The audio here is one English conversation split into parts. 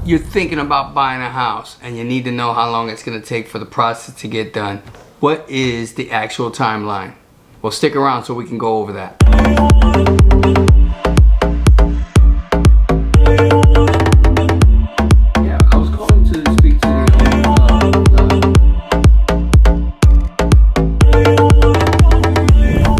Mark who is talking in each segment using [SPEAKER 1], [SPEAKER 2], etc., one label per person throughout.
[SPEAKER 1] You're thinking about buying a house and you need to know how long it's going to take for the process to get done. What is the actual timeline? Well, stick around so we can go over that. Yeah, I was calling to speak to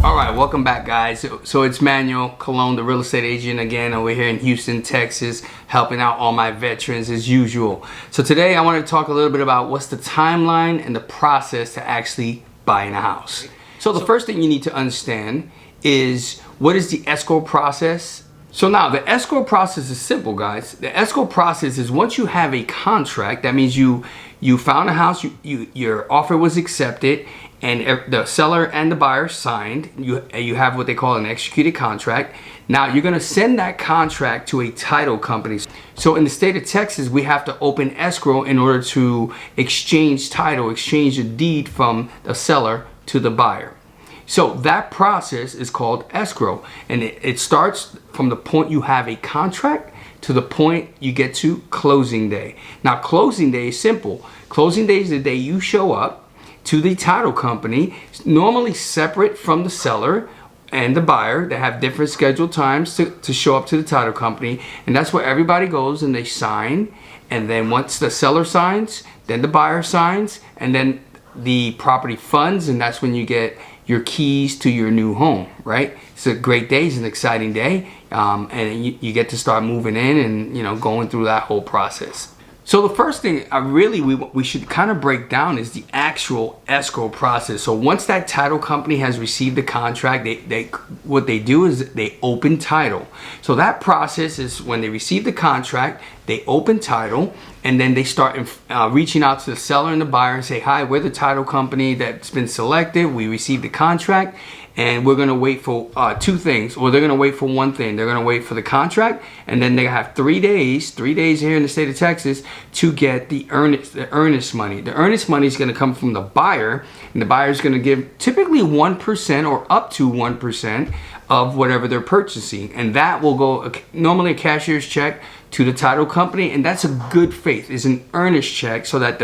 [SPEAKER 1] All right, welcome back, guys. So it's Manuel Colon, the real estate agent, again over here in Houston, Texas, helping out all my veterans as usual. So today I want to talk a little bit about what's the timeline and the process to actually buying a house. So the first thing you need to understand is what is the escrow process. So now the escrow process is simple, guys. The escrow process is once you have a contract, that means you found a house, your offer was accepted, and the seller and the buyer signed. You have what they call an executed contract. Now you're gonna send that contract to a title company. So in the state of Texas, we have to open escrow in order to exchange title, exchange a deed from the seller to the buyer. So that process is called escrow, and it starts from the point you have a contract to the point you get to closing day. Now closing day is simple. Closing day is the day you show up to the title company, normally separate from the seller and the buyer. They have different scheduled times to show up to the title company, and that's where everybody goes and they sign. And then once the seller signs, then the buyer signs, and then the property funds, and that's when you get your keys to your new home, right? It's a great day, it's an exciting day, and you get to start moving in and going through that whole process. So the first thing we should kind of break down is the actual escrow process. So once that title company has received the contract, what they do is they open title. So that process is when they receive the contract, they open title, and then they start reaching out to the seller and the buyer and say, hi, we're the title company that's been selected. We received the contract, and we're gonna wait for two things, or they're gonna wait for one thing. They're gonna wait for the contract, and then they have 3 days here in the state of Texas to get the earnest money. The earnest money is gonna come from the buyer, and the buyer is gonna give typically 1% or up to 1% of whatever they're purchasing, and that will go normally a cashier's check to the title company, and that's a good faith. It's an earnest check so that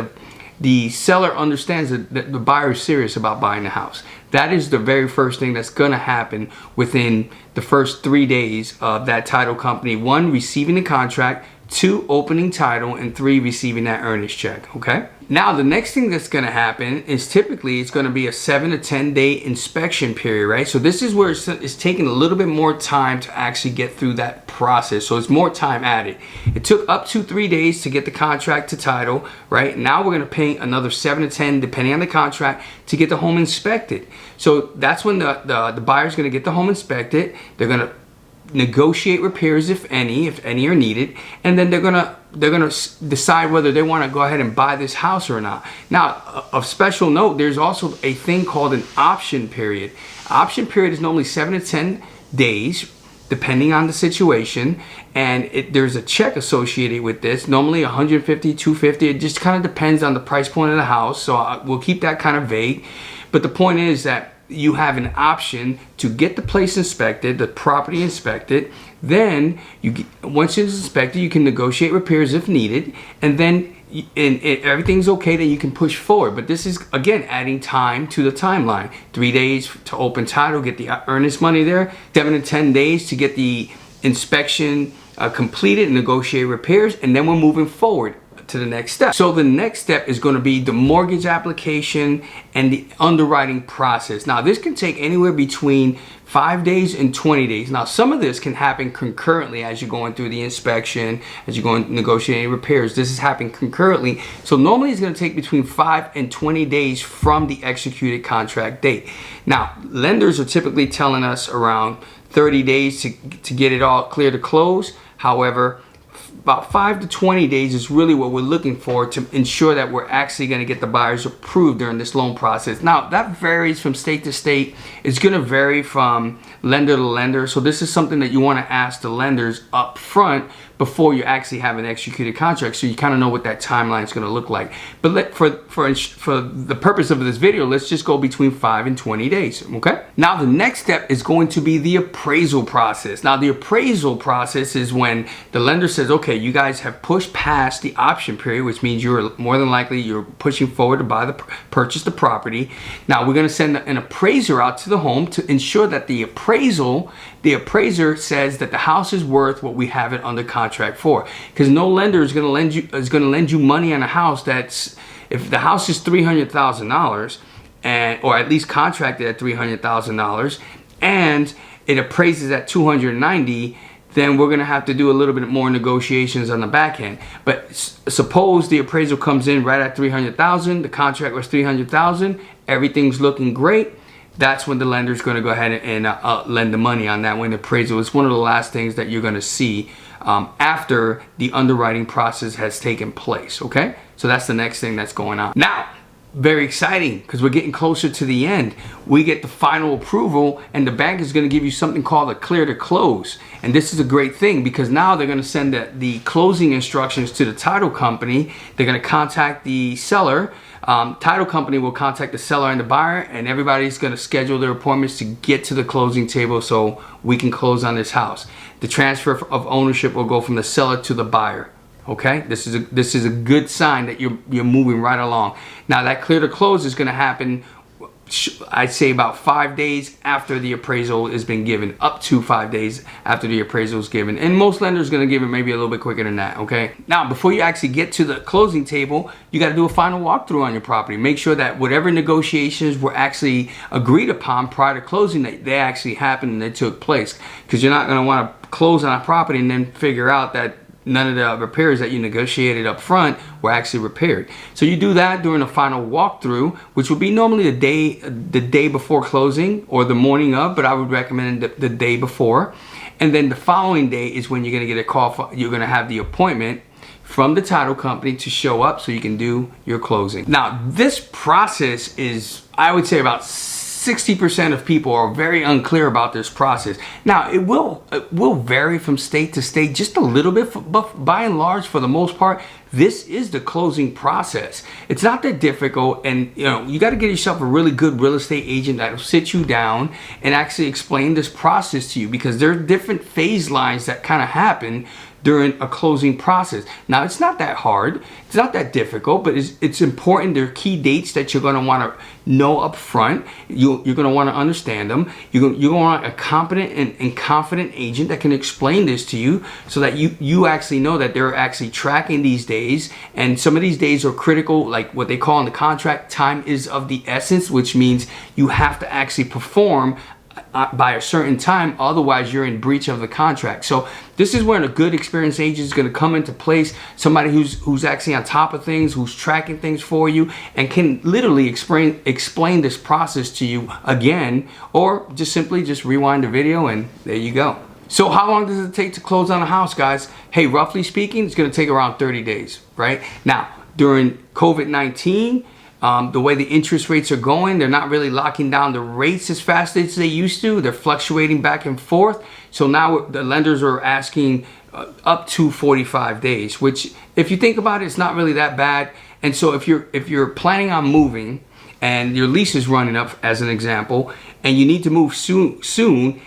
[SPEAKER 1] the seller understands that the buyer is serious about buying the house. That is the very first thing that's gonna happen within the first 3 days of that title company. 1, receiving the contract, 2, opening title, and 3, receiving that earnest check, okay? Now, the next thing that's gonna happen is typically it's gonna be a 7 to 10 day inspection period, right? So this is where it's taking a little bit more time to actually get through that process. So it's more time added. It took up to 3 days to get the contract to title, right? Now we're gonna pay another 7 to 10, depending on the contract, to get the home inspected. So that's when the buyer's gonna get the home inspected. They're gonna negotiate repairs if any are needed, and then they're gonna decide whether they want to go ahead and buy this house or not. Now, of special note, there's also a thing called an option period. Option period is normally 7 to 10 days, depending on the situation, and there's a check associated with this, normally $150, $250. It just kind of depends on the price point of the house, so we'll keep that kind of vague. But the point is that you have an option to get the place inspected, the property inspected. Then once it's inspected, you can negotiate repairs if needed, and then everything's okay, then you can push forward. But this is again adding time to the timeline. 3 days to open title, get the earnest money there. 7 to 10 days to get the inspection completed and negotiate repairs, and then we're moving forward to the next step. So the next step is going to be the mortgage application and the underwriting process. Now this can take anywhere between 5 days and 20 days. Now some of this can happen concurrently as you're going through the inspection, as you're going negotiating repairs. This is happening concurrently. So normally it's going to take between 5 and 20 days from the executed contract date. Now lenders are typically telling us around 30 days to get it all clear to close. However, about 5 to 20 days is really what we're looking for to ensure that we're actually going to get the buyers approved during this loan process. Now that varies from state to state. It's going to vary from lender to lender. So this is something that you want to ask the lenders up front before you actually have an executed contract, so you kind of know what that timeline is going to look like. But for the purpose of this video, let's just go between 5 and 20 days, okay? Now the next step is going to be the appraisal process. Now the appraisal process is when the lender says, okay, you guys have pushed past the option period, which means you're more than likely you're pushing forward to purchase the property. Now we're going to send an appraiser out to the home to ensure that the appraiser says that the house is worth what we have it under contract for. Because no lender is going to lend you money on a house that's, if the house is $300,000 and or at least contracted at $300,000 and it appraises at 290, then we're going to have to do a little bit more negotiations on the back end. But suppose the appraisal comes in right at 300,000, the contract was 300,000, everything's looking great. That's when the lender is going to go ahead and lend the money on that, when the appraisal is one of the last things that you're going to see after the underwriting process has taken place, okay? So that's the next thing that's going on. Now, very exciting, because we're getting closer to the end. We get the final approval and the bank is going to give you something called a clear to close. And this is a great thing because now they're going to send the closing instructions to the title company. They're going to contact the seller. Title company will contact the seller and the buyer, and everybody's going to schedule their appointments to get to the closing table so we can close on this house. The transfer of ownership will go from the seller to the buyer. Okay, this is a good sign that you're moving right along. Now that clear to close is going to happen, I'd say about 5 days after the appraisal has been given, up to 5 days after the appraisal is given. And most lenders are going to give it maybe a little bit quicker than that, okay? Now, before you actually get to the closing table, you got to do a final walkthrough on your property. Make sure that whatever negotiations were actually agreed upon prior to closing, that they actually happened and they took place. Because you're not going to want to close on a property and then figure out that none of the repairs that you negotiated up front were actually repaired. So you do that during a final walkthrough, which would be normally the day before closing or the morning of, but I would recommend the day before. And then the following day is when you're going to get a call you're going to have the appointment from the title company to show up so you can do your closing. Now this process is, I would say, about 60% of people are very unclear about this process. Now it will vary from state to state just a little bit, but by and large, for the most part, this is the closing process. It's not that difficult, and you got to get yourself a really good real estate agent that'll sit you down and actually explain this process to you, because there are different phase lines that kind of happen during a closing process. Now it's not that hard, it's not that difficult, but it's important. There are key dates that you're going to want to know up front. You're going to want to understand them. You're going to want a competent and confident agent that can explain this to you, so that you actually know that they're actually tracking these days. And some of these days are critical, like what they call in the contract, time is of the essence, which means you have to actually perform by a certain time, otherwise you're in breach of the contract. So this is where a good experienced agent is going to come into place, somebody who's actually on top of things, who's tracking things for you, and can literally explain this process to you again, or just simply rewind the video and there you go. So how long does it take to close on a house, guys? Hey, roughly speaking, it's going to take around 30 days, right? Now, during COVID-19, the way the interest rates are going, they're not really locking down the rates as fast as they used to. They're fluctuating back and forth. So now the lenders are asking up to 45 days, which if you think about it, it's not really that bad. And so if you're planning on moving and your lease is running up, as an example, and you need to move soon,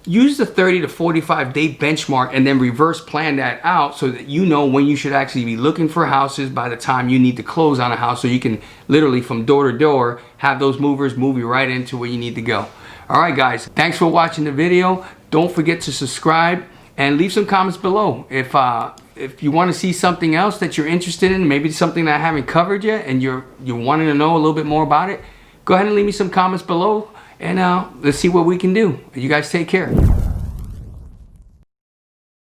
[SPEAKER 1] use the 30 to 45 day benchmark and then reverse plan that out so that you know when you should actually be looking for houses by the time you need to close on a house, so you can literally from door to door have those movers move you right into where you need to go. All right, guys, thanks for watching the video. Don't forget to subscribe and leave some comments below. If you want to see something else that you're interested in, maybe something that I haven't covered yet and you're wanting to know a little bit more about it, go ahead and leave me some comments below. And let's see what we can do. You guys take care.